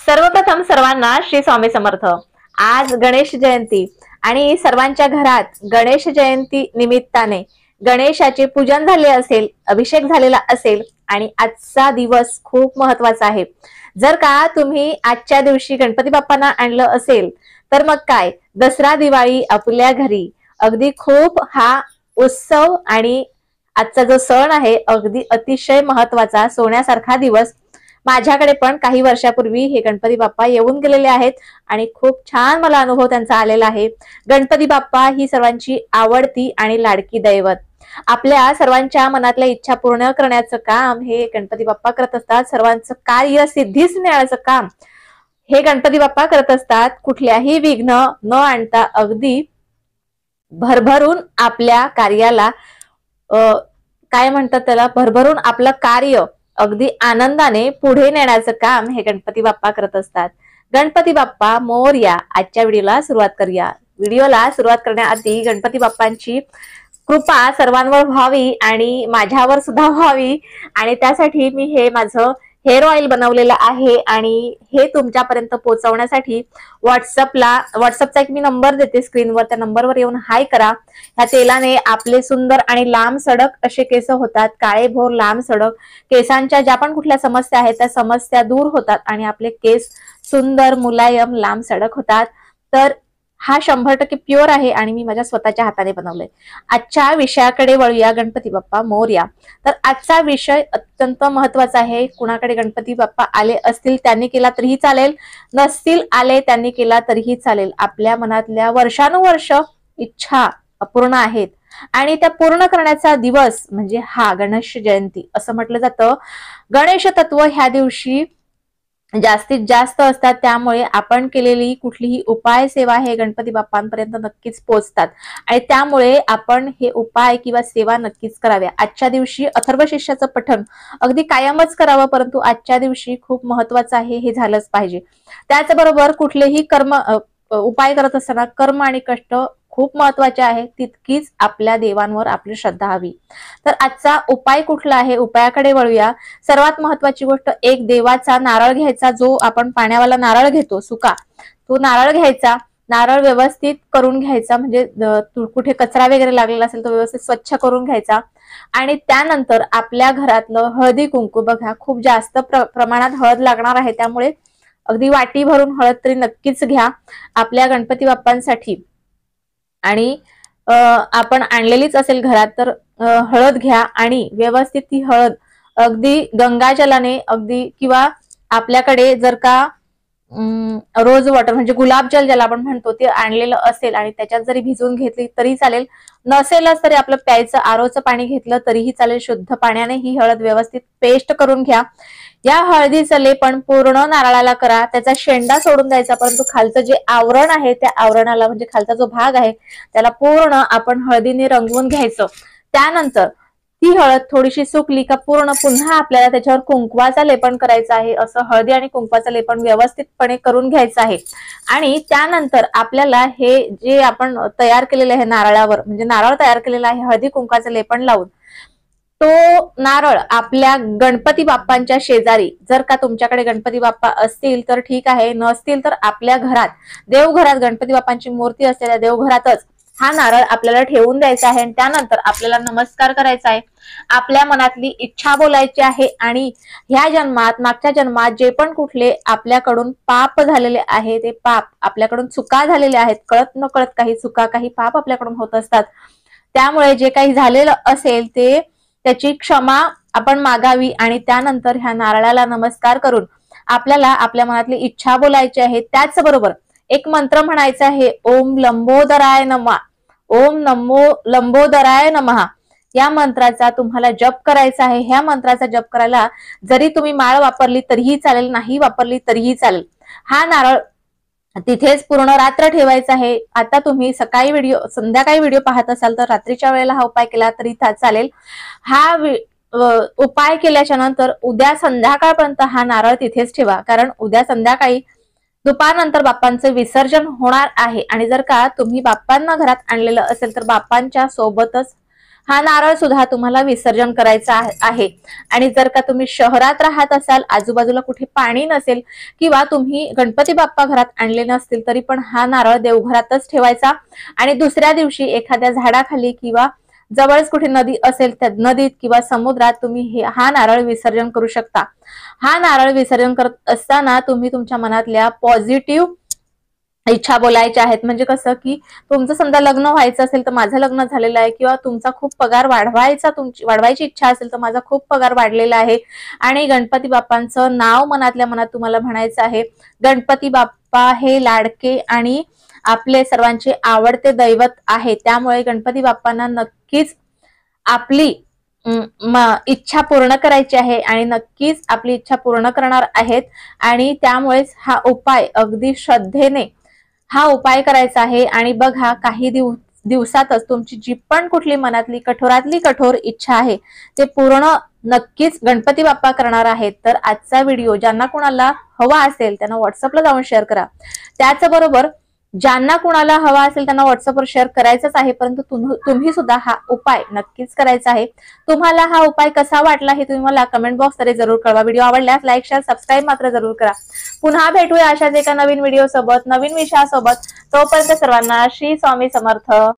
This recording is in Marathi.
सर्वप्रथम सर्वांना श्री स्वामी समर्थ। आज गणेश जयंती आणि सर्वांच्या घरात गणेश जयंती निमित्ताने गणेशाचे पूजन झाले असेल, अभिषेक झालेला असेल आणि आजचा दिवस खूप महत्वाचा आहे। जर का तुम्ही आजच्या दिवशी गणपती बाप्पांना आणलं असेल तर मग काय, दसरा दिवाळी आपल्या घरी अगदी खूप हा उत्सव आणि आजचा जो सण आहे अगदी अतिशय महत्वाचा, सोन्यासारखा दिवस। माझ्याकडे पण काही वर्षापूर्वी हे गणपती बाप्पा येऊन गेलेले आहेत आणि खूप छान मला अनुभव त्यांचा आलेला आहे। गणपती बाप्पा ही सर्वांची आवडती आणि लाडकी दैवत। आपल्या सर्वांच्या मनातल्या इच्छा पूर्ण करण्याचं काम हे गणपती बाप्पा करत असतात। सर्वांचं कार्य सिद्धीस नेण्याचं काम हे गणपती बाप्पा करत असतात। कुठल्याही विघ्न न आणता अगदी भरभरून आपल्या कार्याला काय म्हणतात त्याला, भरभरून आपलं कार्य अगदी आनंदाने पुढे नेण्याचं काम हे गणपती बाप्पा करत असतात। गणपती बाप्पा मोरया। आजच्या व्हिडिओला सुरुवात करूया। व्हिडिओला सुरुवात करण्याआधी गणपती बाप्पांची कृपा सर्वांवर व्हावी आणि माझ्यावर सुद्धा व्हावी आणि त्यासाठी मी हे माझं हेअर ऑइल बनवलेलं आहे आणि हे तुमच्यापर्यंत पोहोचवण्यासाठी व्हॉट्सअपचा एक मी नंबर देते स्क्रीनवर, त्या नंबरवर येऊन हाय करा। ह्या तेलाने आपले सुंदर आणि लांब सडक असे केस होतात, काळेभोर लांब सडक। केसांच्या ज्या पण कुठल्या समस्या आहेत त्या समस्या दूर होतात आणि आपले केस सुंदर मुलायम लांब सडक होतात। तर हा 100% प्युअर आहे आणि मी माझ्या स्वतःच्या हाताने बनवलंय। आजच्या विषयाकडे वळूया। गणपती बाप्पा मोरया। तर आजचा विषय अत्यंत महत्वाचा आहे। कुणाकडे गणपती बाप्पा आले असतील त्यांनी केला तरीही चालेल, नसतील आले त्यांनी केला तरीही चालेल। आपल्या मनातल्या वर्षानुवर्ष इच्छा अपूर्ण आहेत आणि त्या पूर्ण करण्याचा दिवस म्हणजे हा गणेश जयंती असं म्हटलं जातं। गणेश तत्व ह्या दिवशी जास्तीत जास्त असतात, त्यामुळे आपण केलेली कुठलीही उपाय सेवा हे गणपती बाप्पांपर्यंत नक्कीच पोहोचतात आणि त्यामुळे आपण हे उपाय किंवा सेवा नक्कीच कराव्या। आजच्या दिवशी अथर्व शीर्षाचं पठण अगदी कायमच करावं, परंतु आजच्या दिवशी खूप महत्वाचं आहे, हे झालंच पाहिजे। त्याचबरोबर कुठलेही उपाय करत असताना कर्म आणि कष्ट खूप महत्वाचे आहे, तितकीच आपल्या देवांवर आपली श्रद्धा हवी। तर आजचा उपाय कुठला आहे, उपायाकडे वळूया। सर्वात महत्वाची गोष्ट, एक देवाचा नारळ घ्यायचा, जो आपण पाण्यावाला नारळ घेतो सुका, तो नारळ घ्यायचा। नारळ व्यवस्थित करून घ्यायचा, म्हणजे कुठे कचरा वगैरे लागलेला असेल तो व्यवस्थित स्वच्छ करून घ्यायचा आणि त्यानंतर आपल्या घरातलं हळदी कुंकू, बघा खूप जास्त प्रमाणात हळद लागणार आहे, त्यामुळे अगदी वाटी भरून हळद तरी नक्कीच घ्या आपल्या गणपती बाप्पांसाठी। आणि आपण आणलेलीच असेल घरात तर हळद घ्या आणि व्यवस्थित ती हळद अगदी गंगाजलाने अगदी, किंवा आपल्याकडे जर का रोज वॉटर म्हणजे गुलाबजल ज्याला आपण म्हणतो ते आणलेलं असेल आणि त्याच्यात जरी भिजवून घेतली तरी चालेल, नसेलच तरी आपलं प्यायचं आरोचं पाणी घेतलं तरीही चालेल। शुद्ध पाण्याने ही हळद व्यवस्थित पेस्ट करून घ्या। या हळदीचं लेपन पूर्ण नारळाला करा, त्याचा शेंडा सोडून द्यायचा, परंतु खालचं जे आवरण आहे त्या आवरणाला म्हणजे खालचा जो भाग आहे त्याला पूर्ण आपण हळदीने रंगवून घ्यायचं। त्यानंतर ती हळद थोडीशी सुकली का पूर्ण पुन्हा आपल्याला त्याच्यावर कुंकवाचा लेपन करायचा आहे। असं हळदी आणि कुंकवाचं लेपन व्यवस्थितपणे करून घ्यायचं आहे आणि त्यानंतर आपल्याला हे जे आपण तयार केलेलं आहे नारळावर, म्हणजे नारळ तयार केलेला आहे हळदी कुंकवाचं लेपन लावून, तो नारळ आपल्या गणपती बाप्पांच्या शेजारी, जर का तुमच्याकडे गणपती बाप्पा असतील तर ठीक आहे, नसतील तर आपल्या घरात देवघरात गणपती बाप्पांची मूर्ती असलेल्या देवघरातच हा नारळ आपल्याला ठेवून द्यायचा आहे। आणि त्यानंतर आपल्याला नमस्कार करायचा आहे, आपल्या मनातली इच्छा बोलायची आहे आणि ह्या जन्मात मागच्या जन्मात जे पण कुठले आपल्याकडून पाप झालेले आहे, ते पाप आपल्याकडून चुका झालेल्या आहेत, कळत न कळत काही चुका काही पाप आपल्याकडून होत असतात, त्यामुळे जे काही झालेलं असेल ते त्याची क्षमा आपण मागावी आणि त्यानंतर ह्या नारळाला नमस्कार करून आपल्याला आपल्या मनातली इच्छा बोलायची आहे। त्याचबरोबर एक मंत्र म्हणायचा आहे, ओम लंबोदराय नमः, ओम नमो लंबोदराय नमः। या मंत्राचा तुम्हाला जप करायचा आहे। ह्या मंत्राचा जप करायला जरी तुम्ही माळ वापरली तरीही चालेल, नाही वापरली तरीही चालेल। हा नारळ तिथेच पूर्ण रात्र ठेवायचा आहे। आता तुम्ही संध्याकाळी व्हिडिओ पाहत असाल तर रात्रीच्या वेळेला हा उपाय केला तरी चालेल। हा उपाय केल्याच्या नंतर उद्या संध्याकाळपर्यंत हा नारळ तिथेच ठेवा, कारण उद्या संध्याकाळी दुपारनंतर बाप्पांचं विसर्जन होणार आहे आणि जर का तुम्ही बाप्पांना घरात आणलेलं असेल तर बाप्पांच्या सोबतच हा नारळ सुद्धा तुम्हाला विसर्जन करायचा आहे। आणि जर का तुम्ही शहरात राहत असाल, आजूबाजूला कुठे पाणी नसेल किंवा तुम्ही गणपती बाप्पा घरात आणले नसतील, तरी पण हा नारळ देवघरातच ठेवायचा आणि दुसऱ्या दिवशी एखाद्या झाडाखाली किंवा जवळच कुठे नदी असेल त्या नदीत किंवा समुद्रात तुम्ही हा नारळ विसर्जन करू शकता। हा नारळ विसर्जन करत असताना तुम्ही तुमच्या मनातल्या पॉझिटिव्ह इच्छा बोलायच्या आहेत। म्हणजे कसं की तुमचं समजा लग्न व्हायचं असेल तर माझं लग्न झालेलं आहे, किंवा तुमचा खूप पगार वाढवायची इच्छा असेल तर माझा खूप पगार वाढलेला आहे, आणि गणपती बाप्पांचं नाव मनातल्या मनात तुम्हाला म्हणायचं आहे। गणपती बाप्पा हे लाडके आणि आपले सर्वांचे आवडते दैवत आहे, त्यामुळे गणपती बाप्पांना नक्कीच आपली इच्छा पूर्ण करायची आहे आणि नक्कीच आपली इच्छा पूर्ण करणार आहेत। आणि त्यामुळेच हा उपाय अगदी श्रद्धेने हा उपाय करायचा आहे। आणि बघा, काही दिवसातच तुमची जी पण कुठली मनातली कठोरातली कठोर इच्छा आहे ते पूर्ण नक्कीच गणपती बाप्पा करणार आहेत। तर आजचा व्हिडिओ ज्यांना कुणाला हवा असेल त्यांना व्हॉट्सअपला जाऊन शेअर करा। त्याचबरोबर ज्यांना कुणाला हवा असेल त्यांना व्हॉट्सअपवर शेअर करायचंच आहे, परंतु तुम्ही सुद्धा हा उपाय नक्कीच करायचा आहे। तुम्हाला हा उपाय कसा वाटला हे तुम्ही मला कमेंट बॉक्स मध्ये जरूर कळवा। व्हिडिओ आवडल्यास लाईक शेअर सबस्क्राईब मात्र जरूर करा। पुन्हा भेटूया अशाच एका नवीन व्हिडिओ सोबत, नवीन विषयासोबत। तोपर्यंत सर्वांना श्री स्वामी समर्थ।